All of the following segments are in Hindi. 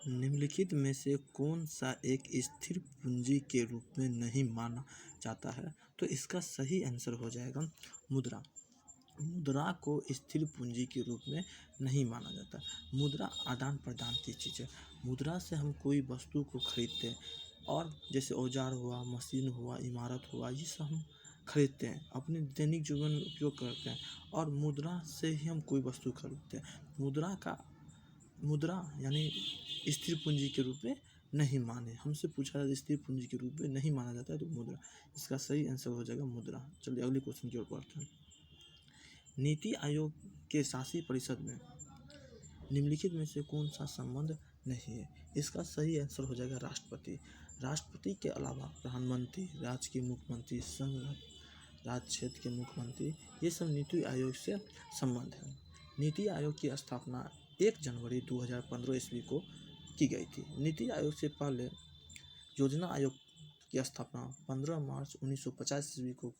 निम्नलिखित में से कौन सा एक स्थिर पूंजी के रूप में नहीं माना जाता है? तो इसका सही आंसर हो जाएगा मुद्रा। मुद्रा को स्थिर पूंजी के रूप में नहीं माना जाता। मुद्रा आदान प्रदान की चीज़ है। मुद्रा से हम कोई वस्तु को खरीदते हैं, और जैसे औजार हुआ, मशीन हुआ, इमारत हुआ, ये सब हम खरीदते हैं, अपने दैनिक जीवन में उपयोग करते हैं, और मुद्रा से ही हम कोई वस्तु खरीदते हैं। मुद्रा यानी स्थिर पूंजी के रूप में नहीं माने। हमसे पूछा जाता है स्थिर पूंजी के रूप में नहीं माना जाता है तो मुद्रा, इसका सही आंसर हो जाएगा मुद्रा। चलिए अगले क्वेश्चन की ओर बढ़ते हैं। नीति आयोग के शासी परिषद में निम्नलिखित में से कौन सा संबंध नहीं है? इसका सही आंसर हो जाएगा राष्ट्रपति। राष्ट्रपति के अलावा प्रधानमंत्री, राज्य के मुख्यमंत्री, संघ राज्य क्षेत्र के मुख्यमंत्री, ये सब नीति आयोग से संबंध है। नीति आयोग की स्थापना 1 जनवरी 2015 ईस्वी को की गई थी। नीति आयोग से पहले योजना आयोग की स्थापना 15 मार्च 1950 ईस्वी को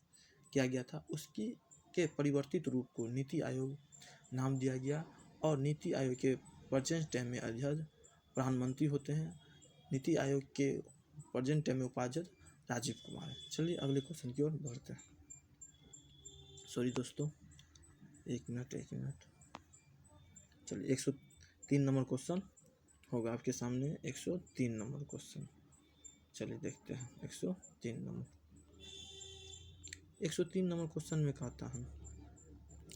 किया गया था। उसकी के परिवर्तित रूप को नीति आयोग नाम दिया गया, और नीति आयोग के प्रेजेंट टाइम में अध्यक्ष प्रधानमंत्री होते हैं। नीति आयोग के प्रेजेंट टाइम में उपाध्यक्ष राजीव कुमार है। चलिए अगले क्वेश्चन की ओर बढ़ते हैं। सॉरी दोस्तों, एक मिनट। चलिए 103 नंबर क्वेश्चन होगा आपके सामने। 103 नंबर क्वेश्चन, चलिए देखते हैं। 103 नंबर क्वेश्चन में कहता है,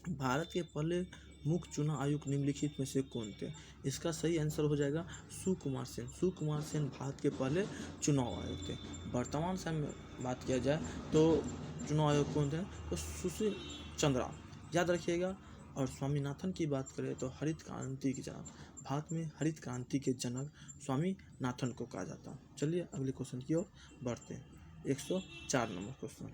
भारत के पहले मुख्य चुनाव आयुक्त निम्नलिखित में से कौन थे? इसका सही आंसर हो जाएगा सुकुमार सेन। सुकुमार सेन भारत के पहले चुनाव आयुक्त थे। वर्तमान समय में बात किया जाए तो चुनाव आयोग कौन थे? तो सुशील चंद्रा, याद रखिएगा। और स्वामीनाथन की बात करें तो हरित क्रांति के जनक, भारत में हरित क्रांति के जनक स्वामीनाथन को कहा जाता है। चलिए अगले क्वेश्चन की ओर बढ़ते हैं। 104 नंबर क्वेश्चन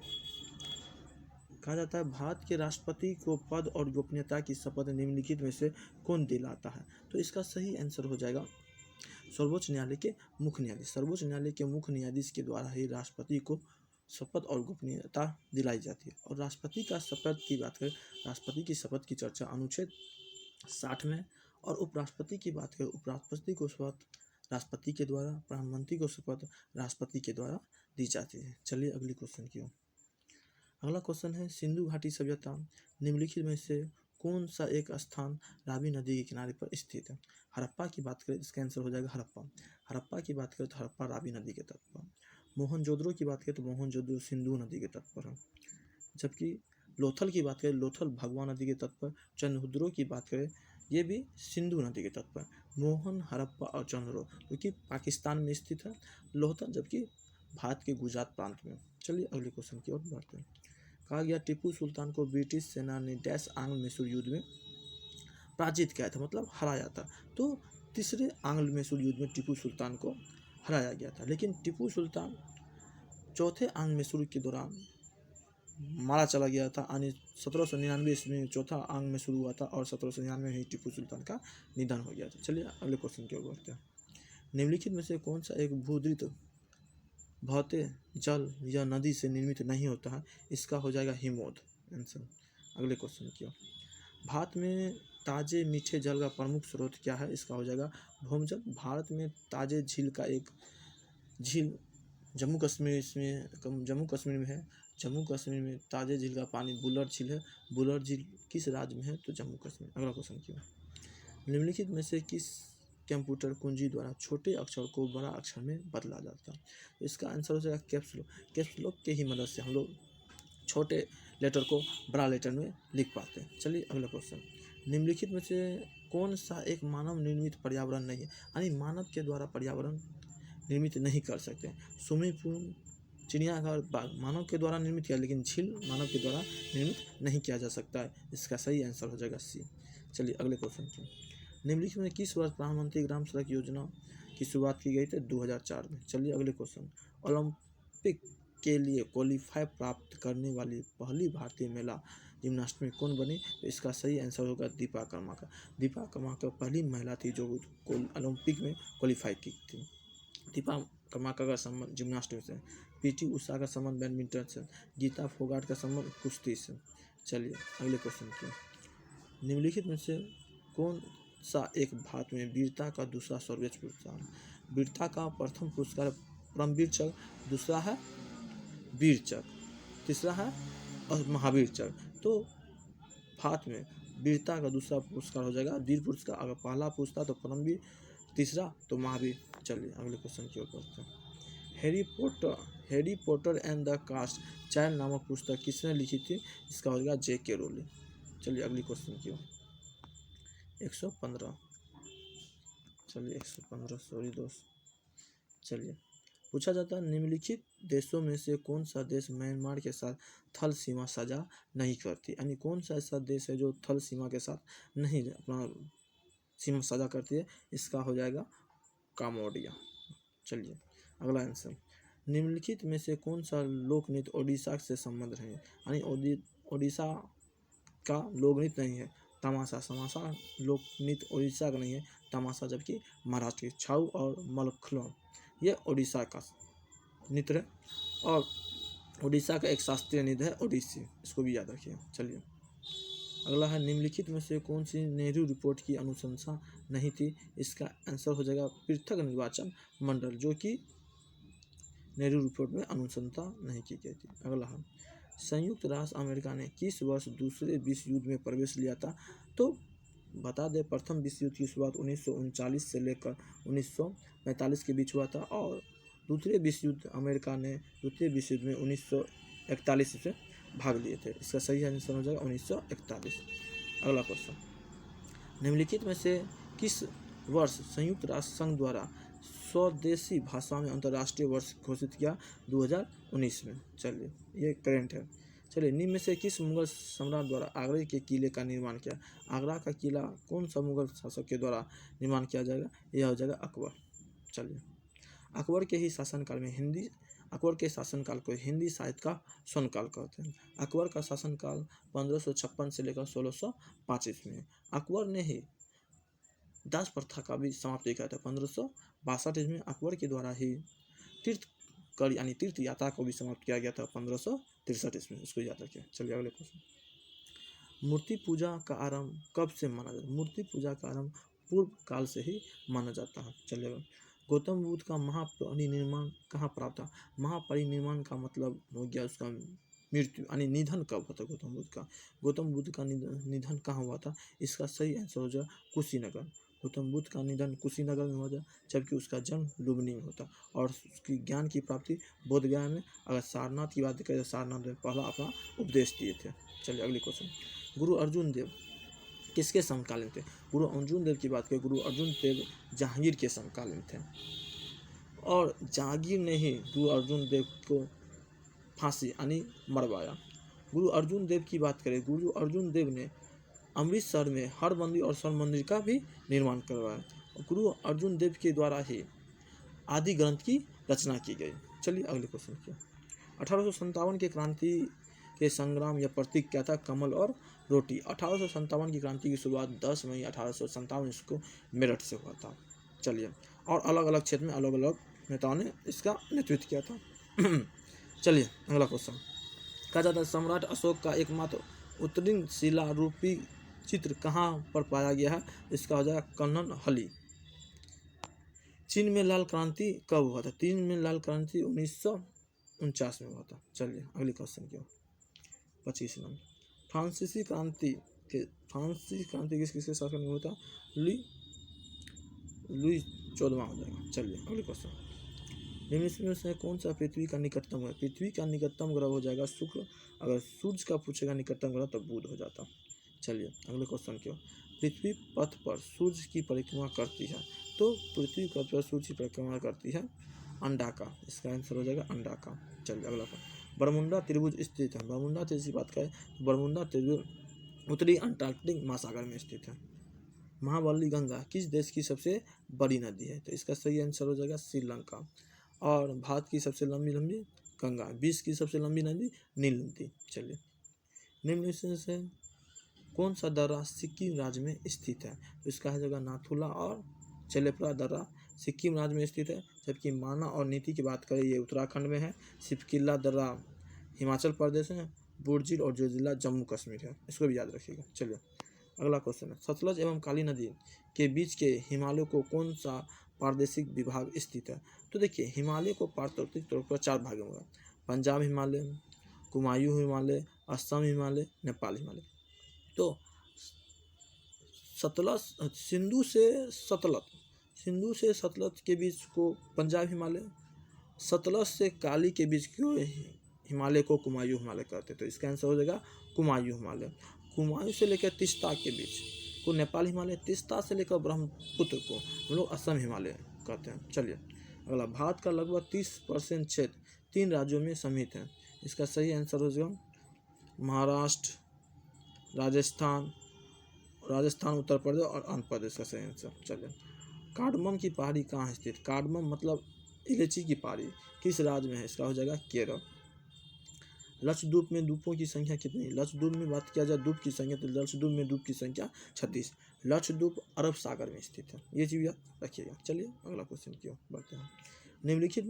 कहा जाता है, भारत के राष्ट्रपति को पद और गोपनीयता की शपथ निम्नलिखित में से कौन दिलाता है? तो इसका सही आंसर हो जाएगा सर्वोच्च न्यायालय के मुख्य न्यायाधीश। सर्वोच्च न्यायालय के मुख्य न्यायाधीश के द्वारा ही राष्ट्रपति को शपथ और गोपनीयता दिलाई जाती है। और राष्ट्रपति का शपथ की बात करें, राष्ट्रपति की शपथ की चर्चा अनुच्छेद 60 में, और उपराष्ट्रपति की बात करें, उपराष्ट्रपति को शपथ राष्ट्रपति के द्वारा, प्रधानमंत्री को शपथ राष्ट्रपति के द्वारा दी जाती है। चलिए अगले क्वेश्चन की ओर। अगला क्वेश्चन है, सिंधु घाटी सभ्यता निम्नलिखित में से कौन सा एक स्थान रावी नदी के किनारे पर स्थित है? हड़प्पा की बात करें, इसका आंसर हो जाएगा हड़प्पा। हड़प्पा की बात करें तो हड़प्पा रावी नदी के तट पर। मोहनजोदड़ो की बात करें तो मोहनजोदड़ो सिंधु नदी के तट पर है। जबकि लोथल की बात करें, लोथल भगवा नदी के तट पर। चंद्रहुद्रो की बात करें, ये भी सिंधु नदी के तट पर। मोहन, हड़प्पा और चंद्रहुद्रो क्योंकि पाकिस्तान में स्थित है, लोथल जबकि भारत के गुजरात प्रांत में। चलिए अगले क्वेश्चन की ओर बढ़ते हैं। कहा गया, टीपू सुल्तान को ब्रिटिश सेना ने डैश आंग्ल मैसूर युद्ध में पराजित किया था, मतलब हराया था। तो तीसरे आंग्ल मैसूर युद्ध में टीपू सुल्तान को हराया गया था। लेकिन टीपू सुल्तान चौथे आंग्ल मैसूर के दौरान मारा चला गया था। 1799 ईस्वी में चौथा आंग्ल मैसूर हुआ था, और 1799 में ही टीपू सुल्तान का निधन हो गया था। चलिए अगले क्वेश्चन की ओर बढ़ते हैं। निम्नलिखित में से कौन सा एक भूधृत बहते जल या नदी से निर्मित नहीं होता है? इसका हो जाएगा हिमोद आंसर। अगले क्वेश्चन की ओर। भारत में ताजे मीठे जल का प्रमुख स्रोत क्या है? इसका हो जाएगा भौमजल। भारत में ताजे झील का एक झील जम्मू कश्मीर में है। जम्मू कश्मीर में ताजे झील का पानी बुलर झील है। बुलर झील किस राज्य में है? तो जम्मू कश्मीर। अगला क्वेश्चन की ओर। निम्नलिखित में से किस कंप्यूटर कुंजी द्वारा छोटे अक्षर को बड़ा अक्षर में बदला जाता है? तो इसका आंसर हो जाएगा कैप्स लॉक। कैप्स लॉक के ही मदद से हम लोग छोटे लेटर को बड़ा लेटर में लिख पाते हैं। चलिए अगला क्वेश्चन। निम्नलिखित में से कौन सा एक मानव निर्मित पर्यावरण नहीं है, यानी मानव के द्वारा पर्यावरण निर्मित नहीं कर सकते? स्विमिंग पूल, चिड़ियाघर, बाग मानव के द्वारा निर्मित किया, लेकिन झील मानव के द्वारा निर्मित नहीं किया जा सकता है। इसका सही आंसर हो जाएगा सी। चलिए अगले क्वेश्चन की। निम्नलिखित में किस वर्ष प्रधानमंत्री ग्राम सड़क योजना की शुरुआत की गई थी? 2004 में। चलिए अगले क्वेश्चन। ओलंपिक के लिए क्वालिफाई प्राप्त करने वाली पहली भारतीय महिला जिम्नास्ट में कौन बनी? तो इसका सही आंसर होगा दीपा कर्माकर। दीपा कर्माकर पहली महिला थी जो ओलंपिक में क्वालिफाई की थी। दीपा कर्माकर का संबंध जिम्नास्ट से, पीटी उषा का संबंध बैडमिंटन से, गीता फोगाट का संबंध कुश्ती से। चलिए अगले क्वेश्चन की। निम्नलिखित में से कौन सा एक भारत में वीरता का दूसरा सर्वोच्च पुरस्कार? वीरता का प्रथम पुरस्कार परमवीर चक्र, दूसरा है वीर चक्र, तीसरा है महावीर चक्र। तो भारत में वीरता का दूसरा पुरस्कार हो जाएगा वीर पुरस्कार। अगर पहला पूछता तो परमवीर, तीसरा तो महावीर। चलिए अगले क्वेश्चन की ओर बढ़ते हैं। Harry Potter and the cursed child नामक पुस्तक किसने लिखी थी? इसका हो जाएगा J.K. रोलिंग। चलिए अगली क्वेश्चन की ओर। 115, चलिए 115, सॉरी दोस्त। चलिए पूछा जाता है निम्नलिखित देशों में से कौन सा देश म्यांमार के साथ थल सीमा साझा नहीं करती? यानी कौन सा ऐसा देश है जो थल सीमा के साथ नहीं अपना सीमा साझा करती है? इसका हो जाएगा काम्बोडिया। चलिए अगला आंसर, निम्नलिखित में से कौन सा लोक नृत्य ओडिशा से संबंध है? यानी ओडिशा का लोक नृत्य नहीं है तमाशा। समाशा लोक नृत्य ओडिशा का नहीं है तमाशा, जबकि महाराष्ट्र की छाऊ और मलखलम ये ओडिशा का नृत्य है। और ओडिशा का एक शास्त्रीय नृत्य है ओडिसी, इसको भी याद रखिए। चलिए अगला है निम्नलिखित में से कौन सी नेहरू रिपोर्ट की अनुशंसा नहीं थी? इसका आंसर हो जाएगा पृथक निर्वाचन मंडल, जो कि नेहरू रिपोर्ट में अनुशंसा नहीं की गई थी। अगला है संयुक्त राष्ट्र अमेरिका ने किस वर्ष दूसरे विश्व युद्ध में प्रवेश लिया था? तो बता दें प्रथम विश्व युद्ध की शुरुआत 1939 से लेकर 1945 के बीच हुआ था और दूसरे विश्व युद्ध अमेरिका ने द्वितीय विश्व युद्ध में 1941 से भाग लिए थे। इसका सही आंसर हो जाएगा 1941। अगला क्वेश्चन, निम्नलिखित में से किस वर्ष संयुक्त राष्ट्र संघ द्वारा स्वदेशी भाषा में अंतर्राष्ट्रीय वर्ष घोषित किया? 2019 में। चलिए ये करेंट है। चलिए निम्न में से किस मुगल सम्राट द्वारा आगरा के किले का निर्माण किया? आगरा का किला कौन सा मुगल शासक के द्वारा निर्माण किया जाएगा? यह हो जाएगा अकबर। चलिए अकबर के शासनकाल को हिंदी साहित्य का स्वर्ण काल कहते हैं। अकबर का शासनकाल 1556 से लेकर 1605 ईस्वी में। अकबर ने ही दास प्रथा का भी समाप्ति किया था 1562 ईस्वी में। अकबर के द्वारा ही तीर्थ यात्रा को भी समाप्त किया गया था 1563 ईस्वी में, इसको याद रखिए। चलिए अगले क्वेश्चन, मूर्ति पूजा का आरंभ कब से माना जाता है? मूर्ति पूजा का आरंभ पूर्व काल से ही माना जाता है। चलिए गौतम बुद्ध का महापरिनिर्वाण कहाँ प्राप्त था? महापरिनिर्वाण का मतलब हो गया उसका मृत्यु, यानी निधन कब होता है गौतम बुद्ध का? गौतम बुद्ध का निधन कहाँ हुआ था? इसका सही आंसर हो जाए कुशीनगर। गौतम बुद्ध का निधन कुशीनगर में होता, जबकि उसका जन्म लुम्बिनी में होता और उसकी ज्ञान की प्राप्ति बोधगया में। अगर सारनाथ की बात करें तो सारनाथ में पहला अपना उपदेश दिए थे। चलिए अगले क्वेश्चन, गुरु अर्जुन देव किसके समकालीन थे? गुरु अर्जुन देव की बात करें, गुरु अर्जुन देव जहांगीर के समकालीन थे और जहांगीर ने ही गुरु अर्जुन देव को फांसी यानी मरवाया। गुरु अर्जुन देव की बात करें, गुरु अर्जुन देव ने अमृतसर में हर मंदिर और स्वर्ण मंदिर का भी निर्माण करवाया। गुरु अर्जुन देव के द्वारा ही आदि ग्रंथ की रचना की गई। चलिए अगले क्वेश्चन की, 1857 के क्रांति के संग्राम या प्रतीक क्या था? कमल और रोटी। 1857 की क्रांति की शुरुआत 10 मई 1857 को मेरठ से हुआ था। चलिए और अलग अलग क्षेत्र में अलग अलग नेताओं ने इसका नेतृत्व किया था। चलिए अगला क्वेश्चन, कहा जाता है सम्राट अशोक का एकमात्र उत्तीर्ण शिला रूपी चित्र कहाँ पर पाया गया है? इसका हो जाएगा कन्नन हली। चीन में लाल क्रांति कब हुआ था? चीन में लाल क्रांति 1949 में हुआ था। चलिए अगले क्वेश्चन की 25 नंबर, फ्रांसीसी क्रांति किसके शासन में हुआ था? लुई 14वां हो जाएगा। चलिए अगले क्वेश्चन, निम्न में से कौन सा पृथ्वी का निकटतम ग्रह? पृथ्वी का निकटतम ग्रह हो जाएगा शुक्र। अगर सूर्य का पूछेगा निकटतम ग्रह तो बुध हो जाता। चलिए अगले क्वेश्चन की, पृथ्वी पथ पर सूर्य की परिक्रमा करती है, तो पृथ्वी पथ पर सूर्य की परिक्रमा करती है अंडाकार। इसका आंसर हो जाएगा अंडाकार। चलिए अगला क्वेश्चन, बरमुंडा त्रिभुज स्थित है। बरमुंडा त्रिभुज की बात करें, बरमुंडा त्रिभुज उत्तरी अंटार्कटिक महासागर में स्थित है। महाबली गंगा किस देश की सबसे बड़ी नदी है? तो इसका सही आंसर हो जाएगा श्रीलंका। और भारत की सबसे लंबी गंगा, विश्व की सबसे लंबी नदी नील नदी। चलिए निम्न से कौन सा दर्रा सिक्किम राज्य में स्थित है? तो इसका है जगह नाथुला और चलेपरा दर्रा सिक्किम राज्य में स्थित है, जबकि माना और नीति की बात करें ये उत्तराखंड में है। सिपकिल्ला दर्रा हिमाचल प्रदेश है। बुर्जिल और जोजिला जम्मू कश्मीर है, इसको भी याद रखिएगा। चलिए अगला क्वेश्चन है, सतलज एवं काली नदी के बीच के हिमालय को कौन सा प्रादेशिक विभाग स्थित है? तो देखिए, हिमालय को प्राकृतिक तौर पर 4 भागों में, पंजाब हिमालय, कुमायूं हिमालय, असम हिमालय, नेपाल हिमालय। तो सतलज सिंधु से सतलज के बीच को पंजाब हिमालय, सतलज से काली के बीच को हिमालय को कुमायूं हिमालय कहते हैं। तो इसका आंसर हो जाएगा कुमायूं हिमालय। कुमायूं से लेकर तीस्ता के बीच को नेपाल हिमालय, तीस्ता से लेकर ब्रह्मपुत्र को हम लोग असम हिमालय कहते हैं। चलिए अगला, भारत का लगभग 30% क्षेत्र 3 राज्यों में समित है। इसका सही आंसर हो जाएगा महाराष्ट्र, राजस्थान, उत्तर प्रदेश और आंध्र प्रदेश का सही आंसर। चलिए, कार्डमम की पहाड़ी कहाँ है स्थित? कार्डमम मतलब इलायची की पहाड़ी किस राज्य में है? इसका हो जाएगा केरल। लक्षद्वीप में द्वीपों की संख्या कितनी? लक्षद्वीप में बात किया जाए द्वीप की संख्या तो लक्षद्वीप में द्वीप की संख्या 36। लक्षद्वीप अरब सागर में स्थित है, ये चीज याद रखिएगा। चलिए अगला क्वेश्चन की ओर बढ़ते हैं। निम्नलिखित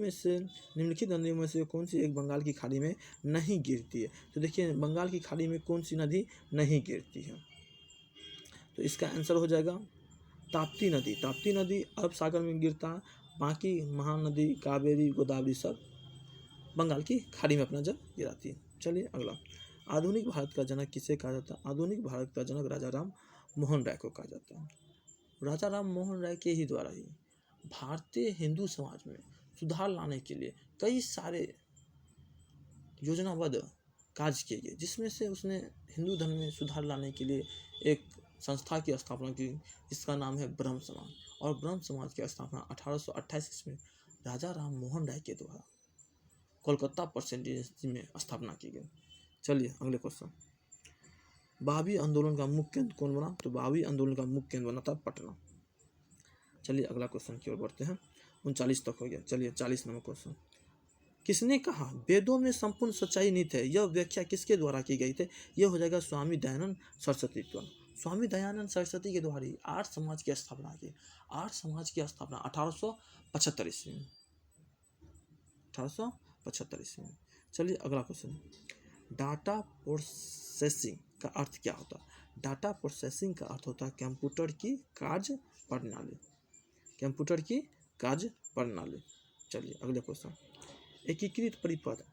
नदियों में से कौन सी एक बंगाल की खाड़ी में नहीं गिरती है? तो देखिए, बंगाल की खाड़ी में कौन सी नदी नहीं गिरती है? तो इसका आंसर हो जाएगा ताप्ती नदी। ताप्ती नदी अरब सागर में गिरता है, बाकी महानदी कावेरी गोदावरी सब बंगाल की खाड़ी में अपना जल गिराती है। चलिए अगला, आधुनिक भारत का जनक किसे कहा जाता है? आधुनिक भारत का जनक राजा राम मोहन राय को कहा जाता है। राजा राम मोहन राय के ही द्वारा ही भारतीय हिंदू समाज में सुधार लाने के लिए कई सारे योजनाबद्ध कार्य किए गए, जिसमें से उसने हिंदू धर्म में सुधार लाने के लिए एक संस्था की स्थापना की, जिसका नाम है ब्रह्म समाज। और ब्रह्म समाज की स्थापना 1828 में राजा राम मोहन राय के द्वारा कोलकाता प्रेसिडेंसी में स्थापना की गई। चलिए अगले क्वेश्चन, भावी आंदोलन का मुख्य केंद्र कौन बना? तो भावी आंदोलन का मुख्य केंद्र बना था पटना। चलिए अगला क्वेश्चन की ओर बढ़ते हैं। 39 तक हो गया। चलिए 40 नंबर क्वेश्चन, किसने कहा वेदों में संपूर्ण सच्चाई निहित है? यह व्याख्या किसके द्वारा की गई थी? यह हो जाएगा स्वामी दयानंद सरस्वती द्वारा। स्वामी दयानंद सरस्वती के द्वारा ही आर्य समाज की स्थापना की। आर्य समाज की स्थापना 1875 ईस्वी में, 1875 ईस्वी में। चलिए अगला क्वेश्चन, डाटा प्रोसेसिंग का अर्थ क्या होता है? डाटा प्रोसेसिंग का अर्थ होता है कंप्यूटर की कार्य प्रणाली, कंप्यूटर की कार्य प्रणाली। चलिए अगले क्वेश्चन, एकीकृत परिपथ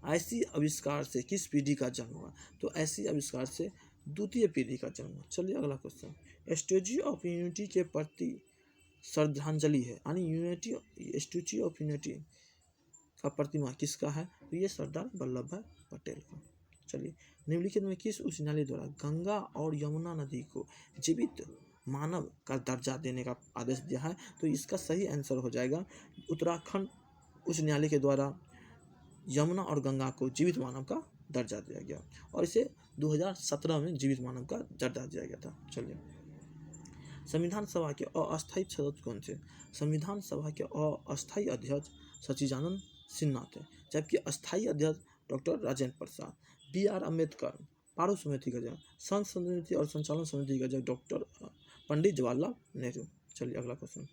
ऐसी आविष्कार से किस पीढ़ी का जन्म हुआ? तो ऐसी आविष्कार से द्वितीय पीढ़ी का जन्म हुआ। चलिए अगला क्वेश्चन, स्टैच्यू ऑफ यूनिटी के प्रति श्रद्धांजलि है, यानी स्टैच्यू ऑफ यूनिटी का प्रतिमा किसका है? तो ये सरदार वल्लभ भाई पटेल का। चलिए, निम्नलिखित में किस उच्च न्यायालय द्वारा गंगा और यमुना नदी को जीवित मानव का दर्जा देने का आदेश दिया है? तो इसका सही आंसर हो जाएगा उत्तराखंड उच्च न्यायालय के द्वारा यमुना और गंगा को जीवित मानव का दर्जा दिया गया, और इसे 2017 में जीवित मानव का दर्जा दिया गया था। चलिए, संविधान सभा के अस्थायी सदस्य कौन थे? संविधान सभा के अस्थायी अध्यक्ष सच्चिदानंद सिन्हा थे, जबकि अस्थायी अध्यक्ष डॉक्टर राजेंद्र प्रसाद, BR अम्बेडकर, पारू समिति का अध्यक्ष, संघ समिति और संचालन समिति का अध्यक्ष डॉक्टर पंडित जवाहरलाल नेहरू। चलिए अगला क्वेश्चन,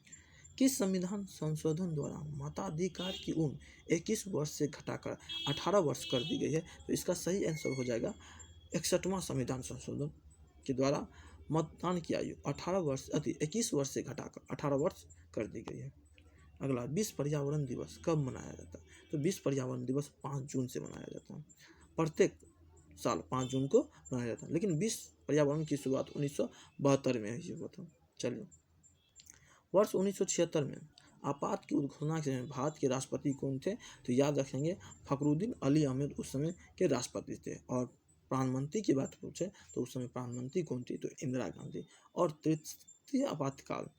किस संविधान संशोधन द्वारा मताधिकार की उम्र 21 वर्ष से घटाकर 18 वर्ष कर दी गई है? तो इसका सही आंसर हो जाएगा 61वां संविधान संशोधन के द्वारा मतदान की आयु 21 वर्ष से घटाकर 18 वर्ष कर दी गई है। अगला, विश्व पर्यावरण दिवस कब मनाया जाता है? तो विश्व पर्यावरण दिवस 5 जून से मनाया जाता है। प्रत्येक साल 5 जून को मनाया जाता है, लेकिन विश्व पर्यावरण की शुरुआत 1972 में हुई हुआ था। चलिए, वर्ष 1976 में आपात की घोषणा के समय भारत के राष्ट्रपति कौन थे? तो याद रखेंगे फखरुद्दीन अली अहमद उस समय के राष्ट्रपति थे। और प्रधानमंत्री की बात पूछे तो उस समय प्रधानमंत्री कौन थी? तो इंदिरा गांधी। और तृतीय आपातकाल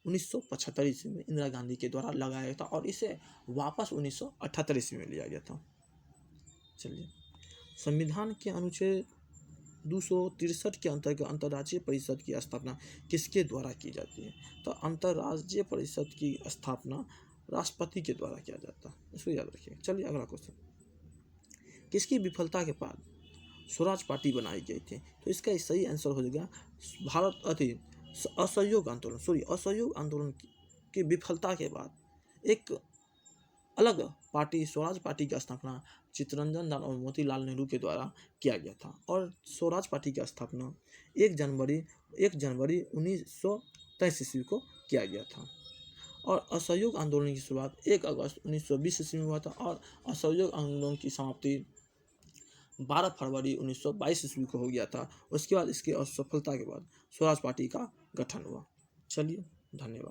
1975 ईस्वी में इंदिरा गांधी के द्वारा लगाया गया था, और इसे वापस 1978 ईस्वी में लिया गया था। चलिए, संविधान के अनुच्छेद 263 के अंतर्गत अंतर्राज्यीय परिषद की स्थापना किसके द्वारा की जाती है? तो अंतर्राज्यीय परिषद की स्थापना राष्ट्रपति के द्वारा किया जाता है, इसको याद रखिए। चलिए अगला क्वेश्चन, किसकी विफलता के बाद स्वराज पार्टी बनाई गई थी? तो इसका सही आंसर हो जाएगा असहयोग आंदोलन की विफलता के बाद एक अलग पार्टी स्वराज पार्टी की स्थापना चित्तरंजन दास और मोतीलाल नेहरू के द्वारा किया गया था और स्वराज पार्टी की स्थापना 1 जनवरी 1923 ईस्वी को किया गया था और असहयोग आंदोलन की शुरुआत 1 अगस्त 1920 ईस्वी में हुआ था और असहयोग आंदोलन की समाप्ति 12 फरवरी 1922 ईस्वी को हो गया था। उसके बाद इसकी असफलता के बाद स्वराज पार्टी का गठन हुआ। चलिए, धन्यवाद।